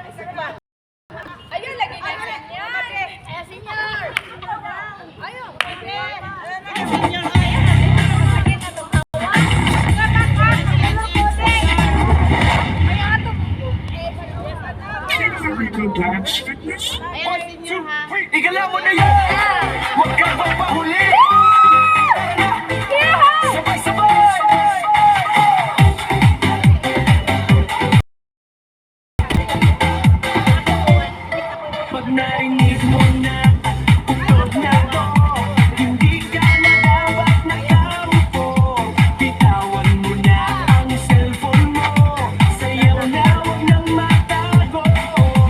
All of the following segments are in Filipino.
Ayun, lagi na senior. Senior. Ayun. Dance fitness? 1, 2, 3, igala mo na yan! Huwag ka magpahuli! Sabay-sabay! Pag narinig mo na utog na to, hindi ka na dapat nakaupo. Bitawan mo na ang cellphone mo, sayaw na huwag nang matago.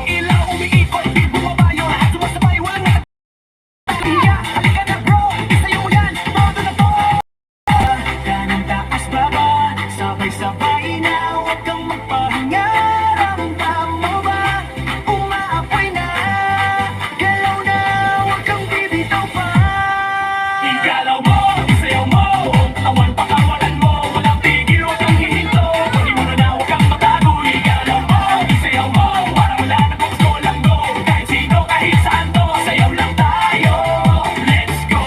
Ilaw umiikot, di bumaba yung lahat sumasabay, walang nakatiya. Halika na bro, isayaw mo yan, todo na to. Kanang taas baba, sabay-sabay na, huwag kang magpahinga. Ramdam mo ba? Umaapoy na, galaw na, huwag kang bibitaw pa. Igalaw mo, isayaw mo, katawan pakawalan mo, walang tigil, huwag kang hihinto. Pwede mo na, huwag kang matago. Igalaw mo, isayaw mo, parang wala na kung gusto lang go. Kahit sino, kahit saan to, sayaw lang tayo. Let's go!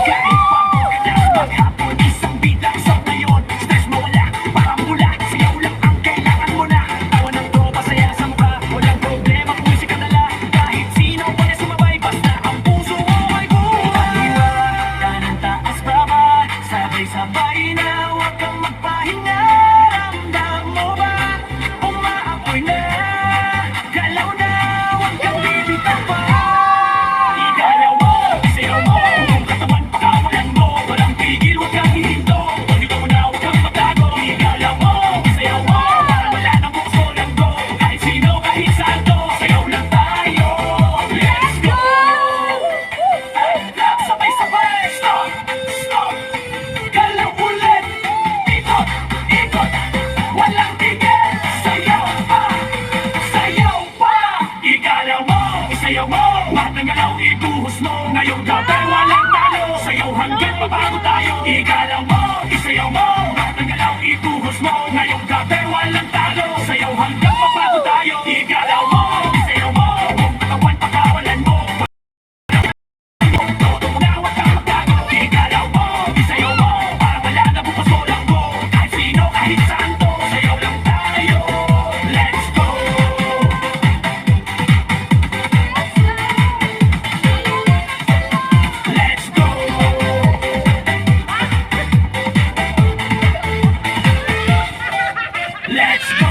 Kahit pagkakas, maghapon, isang bilang sa ngayon. Stress mo wala, para mula, sayaw lang ang kailangan mo na. Tawa ng tropa, saya sa mukha, walang problema kung isip ka dala. Kahit sino, pwede sumabay, basta ang puso mo ay buhay. Kaliwa, kanan, taas, baba, sabay-sabay na, huwag kang magpahinga. Ramdam mo ba? Umaapoy na, galaw na, huwag kang bibitaw pa. Igalaw mo, isayaw mo, katawan pakawalan mo, walang tigil, huwag kang hihinto. Pwede mo na, huwag kang matago. Igalaw mo, isayaw mo, parang wala nang gusto lang go. Kahit sino, kahit saan to, sayaw lang tayo. Let's go! Sabay-sabay, stop, stop. Galaw ulit, ikot, ikot, walang tigil. Sayaw pa, sayaw pa. Igalaw mo, isayaw mo, lahat ng galaw ibuhos mo. Ngayong gabi walang talo, sayaw hanggang mabago tayo. Igalaw mo, isayaw mo, lahat ng galaw ibuhos mo. Ngayong gabi walang talo, sayaw hanggang mabago tayo. Igalaw mo, isayaw mo, kung katawan pakawalan mo. Todo mo na, huwag kang magtago. Igalaw mo, isayaw mo, parang wala na bukas mo lang mo. Kahit sino, kahit saan to, sayaw lang tayo. Let's go! Let's go! Let's go!